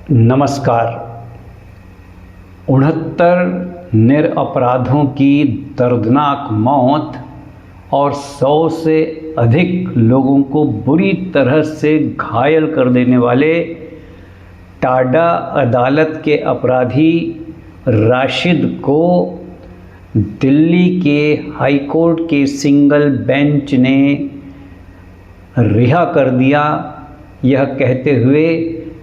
नमस्कार। 69 निरपराधों की दर्दनाक मौत और 100 से अधिक लोगों को बुरी तरह से घायल कर देने वाले टाडा अदालत के अपराधी राशिद को दिल्ली के हाई कोर्ट के सिंगल बेंच ने रिहा कर दिया, यह कहते हुए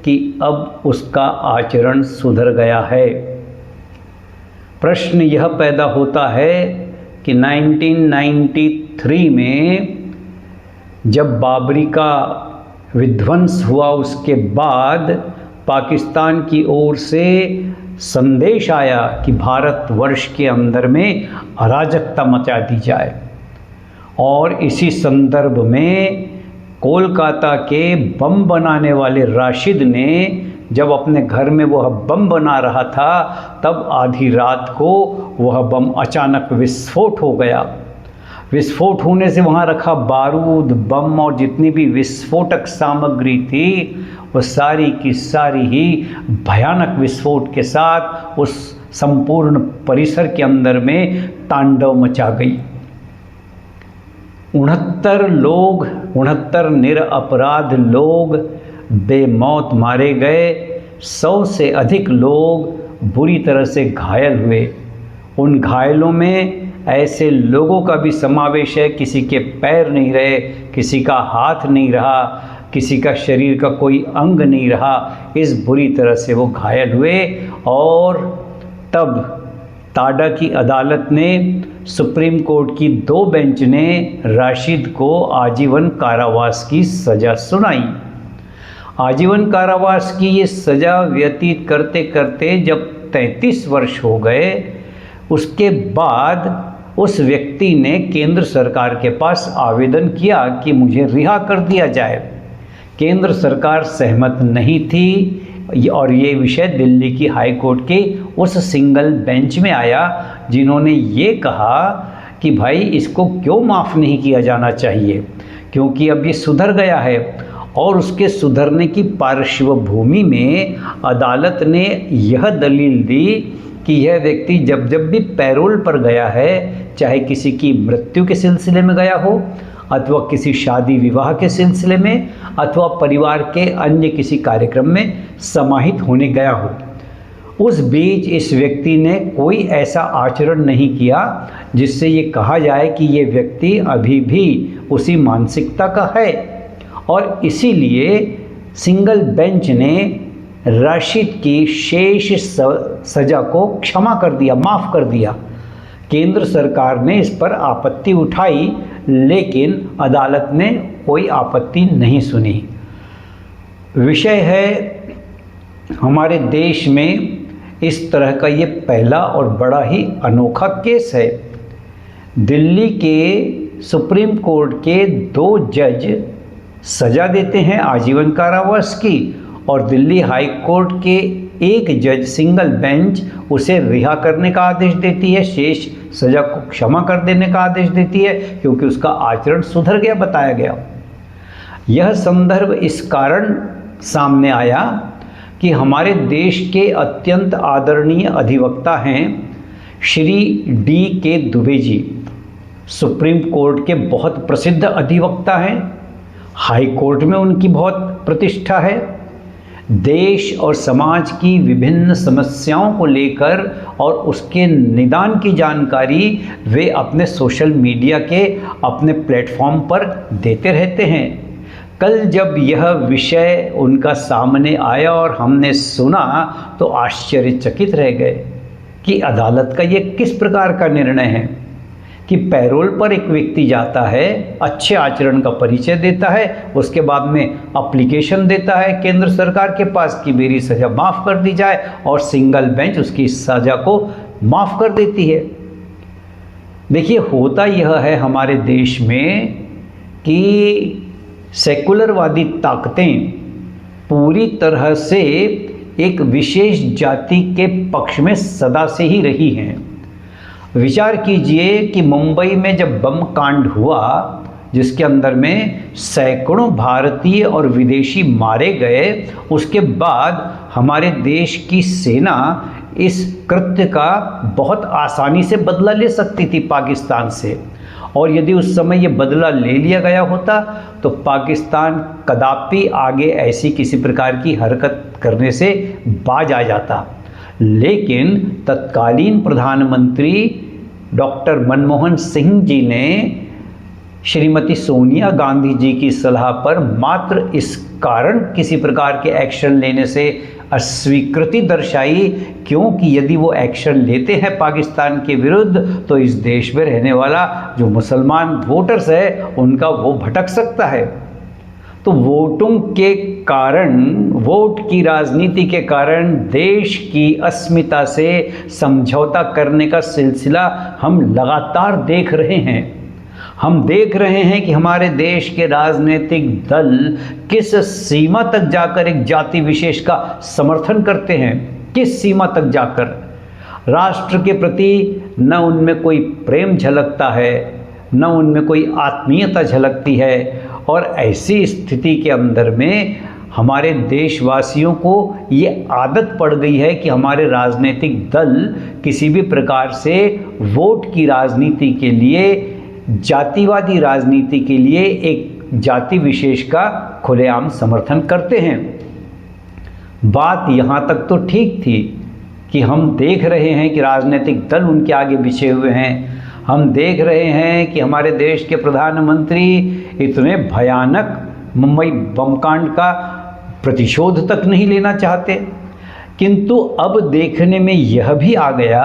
कि अब उसका आचरण सुधर गया है। प्रश्न यह पैदा होता है कि 1993 में जब बाबरी का विध्वंस हुआ, उसके बाद पाकिस्तान की ओर से संदेश आया कि भारतवर्ष के अंदर में अराजकता मचा दी जाए, और इसी संदर्भ में कोलकाता के बम बनाने वाले राशिद ने जब अपने घर में वह बम बना रहा था, तब आधी रात को वह बम अचानक विस्फोट हो गया। विस्फोट होने से वहाँ रखा बारूद, बम और जितनी भी विस्फोटक सामग्री थी, वह सारी की सारी ही भयानक विस्फोट के साथ उस संपूर्ण परिसर के अंदर में तांडव मचा गई। 69 निरपराध लोग बेमौत मारे गए, 100 से अधिक लोग बुरी तरह से घायल हुए। उन घायलों में ऐसे लोगों का भी समावेश है, किसी के पैर नहीं रहे, किसी का हाथ नहीं रहा, किसी का शरीर का कोई अंग नहीं रहा। इस बुरी तरह से वो घायल हुए, और तब टाडा की अदालत ने, सुप्रीम कोर्ट की 2 बेंच ने राशिद को आजीवन कारावास की सज़ा सुनाई। आजीवन कारावास की ये सज़ा व्यतीत करते करते जब 33 वर्ष हो गए, उसके बाद उस व्यक्ति ने केंद्र सरकार के पास आवेदन किया कि मुझे रिहा कर दिया जाए। केंद्र सरकार सहमत नहीं थी, और ये विषय दिल्ली की हाई कोर्ट के उस सिंगल बेंच में आया, जिन्होंने ये कहा कि भाई इसको क्यों माफ़ नहीं किया जाना चाहिए, क्योंकि अब ये सुधर गया है। और उसके सुधरने की पार्श्वभूमि में अदालत ने यह दलील दी कि यह व्यक्ति जब जब भी पैरोल पर गया है, चाहे किसी की मृत्यु के सिलसिले में गया हो, अथवा किसी शादी विवाह के सिलसिले में, अथवा परिवार के अन्य किसी कार्यक्रम में समाहित होने गया हो, उस बीच इस व्यक्ति ने कोई ऐसा आचरण नहीं किया जिससे ये कहा जाए कि ये व्यक्ति अभी भी उसी मानसिकता का है। और इसीलिए सिंगल बेंच ने राशिद की शेष सज़ा को क्षमा कर दिया, माफ़ कर दिया। केंद्र सरकार ने इस पर आपत्ति उठाई, लेकिन अदालत ने कोई आपत्ति नहीं सुनी। विषय है हमारे देश में इस तरह का ये पहला और बड़ा ही अनोखा केस है। दिल्ली के सुप्रीम कोर्ट के 2 जज सज़ा देते हैं आजीवन कारावास की, और दिल्ली हाई कोर्ट के 1 जज सिंगल बेंच उसे रिहा करने का आदेश देती है, शेष सज़ा को क्षमा कर देने का आदेश देती है, क्योंकि उसका आचरण सुधर गया, बताया गया। यह संदर्भ इस कारण सामने आया कि हमारे देश के अत्यंत आदरणीय अधिवक्ता हैं Shri D.K. Dubey ji. Supreme court के बहुत प्रसिद्ध अधिवक्ता हैं, हाई कोर्ट में उनकी बहुत प्रतिष्ठा है। देश और समाज की विभिन्न समस्याओं को लेकर और उसके निदान की जानकारी वे अपने सोशल मीडिया के अपने प्लेटफॉर्म पर देते रहते हैं। कल जब यह विषय उनका सामने आया और हमने सुना, तो आश्चर्यचकित रह गए कि अदालत का ये किस प्रकार का निर्णय है कि पैरोल पर एक व्यक्ति जाता है, अच्छे आचरण का परिचय देता है, उसके बाद में एप्लीकेशन देता है केंद्र सरकार के पास कि मेरी सज़ा माफ़ कर दी जाए, और सिंगल बेंच उसकी सज़ा को माफ़ कर देती है। देखिए, होता यह है हमारे देश में कि सेकुलरवादी ताकतें पूरी तरह से एक विशेष जाति के पक्ष में सदा से ही रही हैं। विचार कीजिए कि मुंबई में जब बम कांड हुआ, जिसके अंदर में सैकड़ों भारतीय और विदेशी मारे गए, उसके बाद हमारे देश की सेना इस कृत्य का बहुत आसानी से बदला ले सकती थी पाकिस्तान से, और यदि उस समय ये बदला ले लिया गया होता तो पाकिस्तान कदापि आगे ऐसी किसी प्रकार की हरकत करने से बाज आ जाता। लेकिन तत्कालीन प्रधानमंत्री डॉक्टर मनमोहन सिंह जी ने श्रीमती सोनिया गांधी जी की सलाह पर मात्र इस कारण किसी प्रकार के एक्शन लेने से अस्वीकृति दर्शाई, क्योंकि यदि वो एक्शन लेते हैं पाकिस्तान के विरुद्ध तो इस देश में रहने वाला जो मुसलमान वोटर्स है उनका वो भटक सकता है। तो वोटों के कारण, वोट की राजनीति के कारण देश की अस्मिता से समझौता करने का सिलसिला हम लगातार देख रहे हैं। हम देख रहे हैं कि हमारे देश के राजनीतिक दल किस सीमा तक जाकर एक जाति विशेष का समर्थन करते हैं, किस सीमा तक जाकर। राष्ट्र के प्रति न उनमें कोई प्रेम झलकता है, न उनमें कोई आत्मीयता झलकती है, और ऐसी स्थिति के अंदर में हमारे देशवासियों को ये आदत पड़ गई है कि हमारे राजनीतिक दल किसी भी प्रकार से वोट की राजनीति के लिए, जातिवादी राजनीति के लिए एक जाति विशेष का खुलेआम समर्थन करते हैं। बात यहाँ तक तो ठीक थी कि हम देख रहे हैं कि राजनीतिक दल उनके आगे बिछे हुए हैं, हम देख रहे हैं कि हमारे देश के प्रधानमंत्री इतने भयानक मुंबई बम कांड का प्रतिशोध तक नहीं लेना चाहते, किंतु अब देखने में यह भी आ गया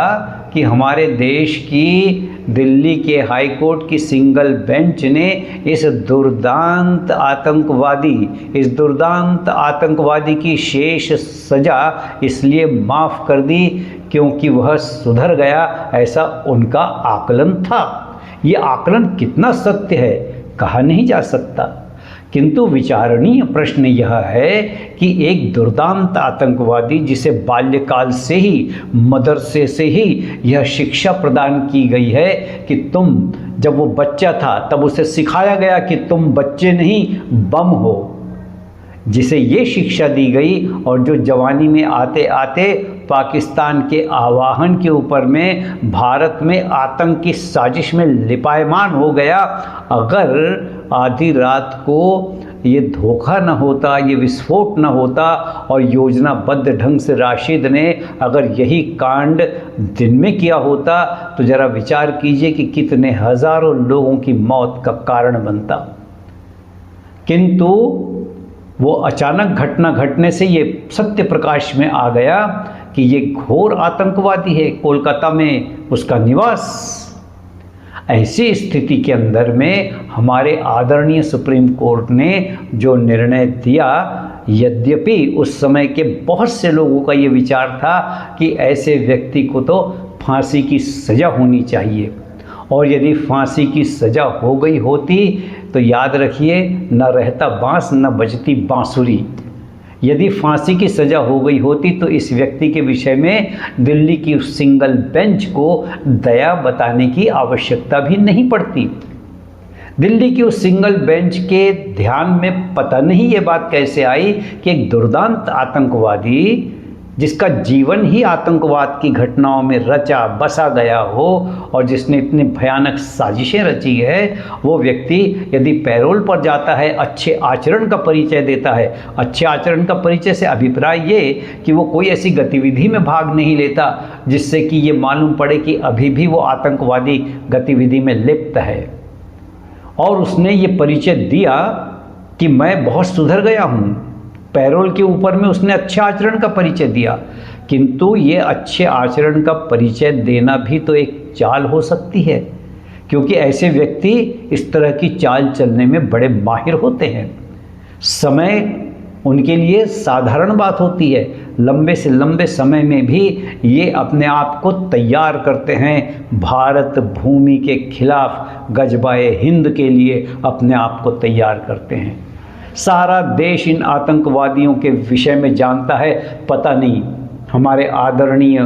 कि हमारे देश की दिल्ली के हाई कोर्ट की सिंगल बेंच ने इस दुर्दांत आतंकवादी की शेष सज़ा इसलिए माफ़ कर दी क्योंकि वह सुधर गया, ऐसा उनका आकलन था। ये आकलन कितना सत्य है कहा नहीं जा सकता, किंतु विचारणीय प्रश्न यह है कि एक दुर्दांत आतंकवादी जिसे बाल्यकाल से ही, मदरसे से ही यह शिक्षा प्रदान की गई है कि तुम, जब वो बच्चा था तब उसे सिखाया गया कि तुम बच्चे नहीं बम हो, जिसे ये शिक्षा दी गई और जो जवानी में आते आते पाकिस्तान के आवाहन के ऊपर में भारत में आतंक की साजिश में लिपायमान हो गया। अगर आधी रात को ये धोखा न होता, ये विस्फोट न होता और योजनाबद्ध ढंग से राशिद ने अगर यही कांड दिन में किया होता तो ज़रा विचार कीजिए कि कितने हज़ारों लोगों की मौत का कारण बनता। किंतु वो अचानक घटना घटने से ये सत्य प्रकाश में आ गया कि ये घोर आतंकवादी है, कोलकाता में उसका निवास। ऐसी स्थिति के अंदर में हमारे आदरणीय सुप्रीम कोर्ट ने जो निर्णय दिया, यद्यपि उस समय के बहुत से लोगों का ये विचार था कि ऐसे व्यक्ति को तो फांसी की सज़ा होनी चाहिए, और यदि फांसी की सज़ा हो गई होती तो याद रखिए न रहता बांस न बजती बांसुरी। यदि फांसी की सज़ा हो गई होती तो इस व्यक्ति के विषय में दिल्ली की उस सिंगल बेंच को दया बताने की आवश्यकता भी नहीं पड़ती। दिल्ली की उस सिंगल बेंच के ध्यान में पता नहीं ये बात कैसे आई कि एक दुर्दांत आतंकवादी जिसका जीवन ही आतंकवाद की घटनाओं में रचा बसा गया हो और जिसने इतनी भयानक साजिशें रची है, वो व्यक्ति यदि पैरोल पर जाता है, अच्छे आचरण का परिचय देता है। अच्छे आचरण का परिचय से अभिप्राय ये कि वो कोई ऐसी गतिविधि में भाग नहीं लेता जिससे कि ये मालूम पड़े कि अभी भी वो आतंकवादी गतिविधि में लिप्त है, और उसने ये परिचय दिया कि मैं बहुत सुधर गया हूँ। पैरोल के ऊपर में उसने अच्छे आचरण का परिचय दिया, किंतु ये अच्छे आचरण का परिचय देना भी तो एक चाल हो सकती है, क्योंकि ऐसे व्यक्ति इस तरह की चाल चलने में बड़े माहिर होते हैं। समय उनके लिए साधारण बात होती है, लंबे से लंबे समय में भी ये अपने आप को तैयार करते हैं, भारत भूमि के खिलाफ गजबाए हिंद के लिए अपने आप को तैयार करते हैं। सारा देश इन आतंकवादियों के विषय में जानता है, पता नहीं हमारे आदरणीय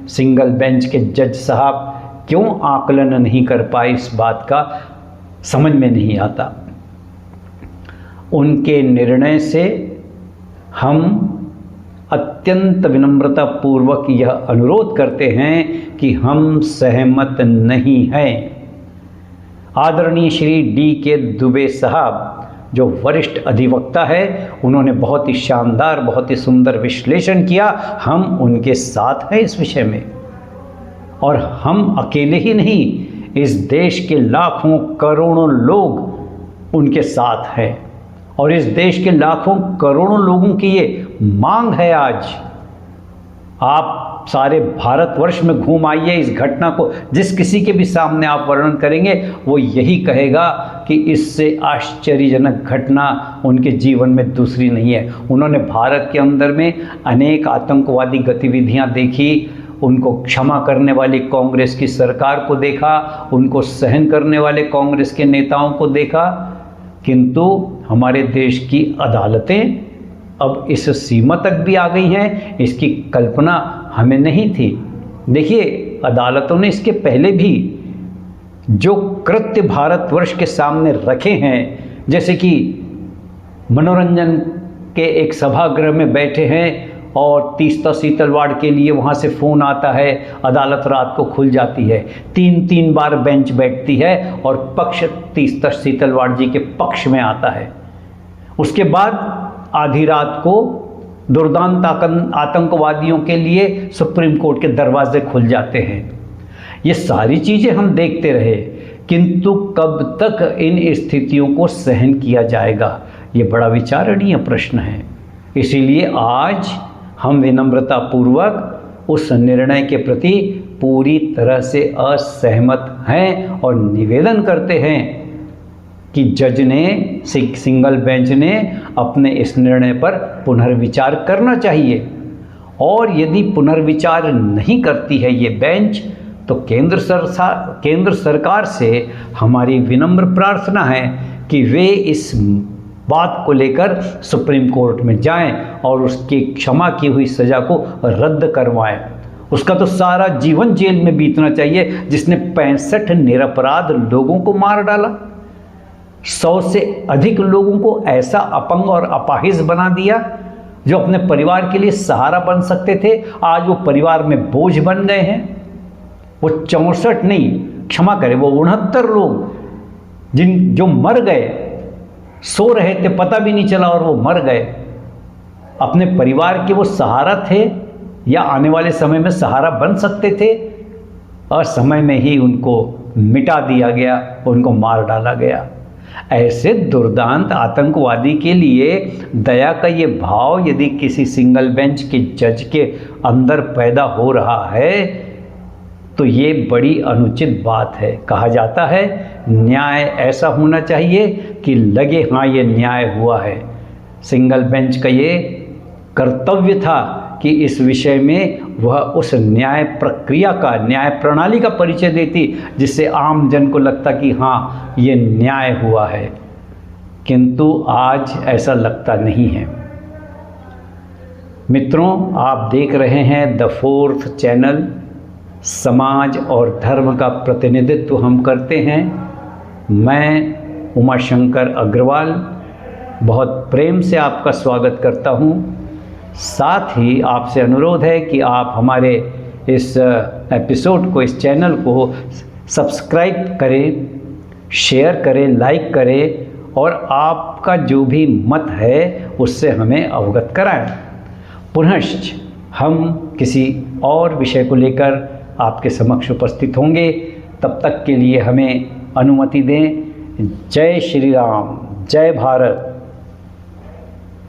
सिंगल बेंच के जज साहब क्यों आकलन नहीं कर पाए इस बात का समझ में नहीं आता। उनके निर्णय से हम अत्यंत विनम्रता पूर्वक यह अनुरोध करते हैं कि हम सहमत नहीं हैं। आदरणीय श्री D.K. दुबे साहब जो वरिष्ठ अधिवक्ता है, उन्होंने बहुत ही शानदार, बहुत ही सुंदर विश्लेषण किया। हम उनके साथ हैं इस विषय में, और हम अकेले ही नहीं, इस देश के लाखों करोड़ों लोग उनके साथ हैं, और इस देश के लाखों करोड़ों लोगों की ये मांग है। आज आप सारे भारतवर्ष में घूम आइए, इस घटना को जिस किसी के भी सामने आप वर्णन करेंगे, वो यही कहेगा कि इससे आश्चर्यजनक घटना उनके जीवन में दूसरी नहीं है। उन्होंने भारत के अंदर में अनेक आतंकवादी गतिविधियां देखी, उनको क्षमा करने वाली कांग्रेस की सरकार को देखा, उनको सहन करने वाले कांग्रेस के नेताओं को देखा, किंतु हमारे देश की अदालतें अब इस सीमा तक भी आ गई हैं, इसकी कल्पना हमें नहीं थी। देखिए, अदालतों ने इसके पहले भी जो कृत्य भारतवर्ष के सामने रखे हैं, जैसे कि मनोरंजन के एक सभागृह में बैठे हैं और तीस्ता सीतलवाड़ के लिए वहाँ से फ़ोन आता है, अदालत रात को खुल जाती है, 3-3 बार बेंच बैठती है और पक्ष तीस्ता सीतलवाड़ जी के पक्ष में आता है। उसके बाद आधी रात को दुर्दांत आतंकवादियों के लिए सुप्रीम कोर्ट के दरवाजे खुल जाते हैं। ये सारी चीज़ें हम देखते रहे, किंतु कब तक इन स्थितियों को सहन किया जाएगा, ये बड़ा विचारणीय प्रश्न है। इसीलिए आज हम विनम्रता पूर्वक उस निर्णय के प्रति पूरी तरह से असहमत हैं और निवेदन करते हैं कि जज ने, सिंगल बेंच ने अपने इस निर्णय पर पुनर्विचार करना चाहिए। और यदि पुनर्विचार नहीं करती है ये बेंच, तो केंद्र सरकार से हमारी विनम्र प्रार्थना है कि वे इस बात को लेकर सुप्रीम कोर्ट में जाएं और उसकी क्षमा की हुई सज़ा को रद्द करवाएं। उसका तो सारा जीवन जेल में बीतना चाहिए, जिसने 65 निरपराध लोगों को मार डाला, 100 से अधिक लोगों को ऐसा अपंग और अपाहिज बना दिया जो अपने परिवार के लिए सहारा बन सकते थे, आज वो परिवार में बोझ बन गए हैं। वो 64 नहीं, क्षमा करें, वो 69 लोग जो मर गए, सो रहे थे, पता भी नहीं चला और वो मर गए। अपने परिवार के वो सहारा थे या आने वाले समय में सहारा बन सकते थे, और समय में ही उनको मिटा दिया गया, उनको मार डाला गया। ऐसे दुर्दांत आतंकवादी के लिए दया का ये भाव यदि किसी सिंगल बेंच के जज के अंदर पैदा हो रहा है, तो ये बड़ी अनुचित बात है। कहा जाता है न्याय ऐसा होना चाहिए कि लगे हाँ ये न्याय हुआ है। सिंगल बेंच का ये कर्तव्य था कि इस विषय में वह उस न्याय प्रक्रिया का, न्याय प्रणाली का परिचय देती, जिससे आम जन को लगता कि हाँ ये न्याय हुआ है, किंतु आज ऐसा लगता नहीं है। मित्रों, आप देख रहे हैं द फोर्थ चैनल। समाज और धर्म का प्रतिनिधित्व हम करते हैं। मैं उमाशंकर अग्रवाल बहुत प्रेम से आपका स्वागत करता हूँ। साथ ही आपसे अनुरोध है कि आप हमारे इस एपिसोड को, इस चैनल को सब्सक्राइब करें, शेयर करें, लाइक करें और आपका जो भी मत है उससे हमें अवगत कराएं। पुनश्च हम किसी और विषय को लेकर आपके समक्ष उपस्थित होंगे। तब तक के लिए हमें अनुमति दें। जय श्री राम, जय भारत।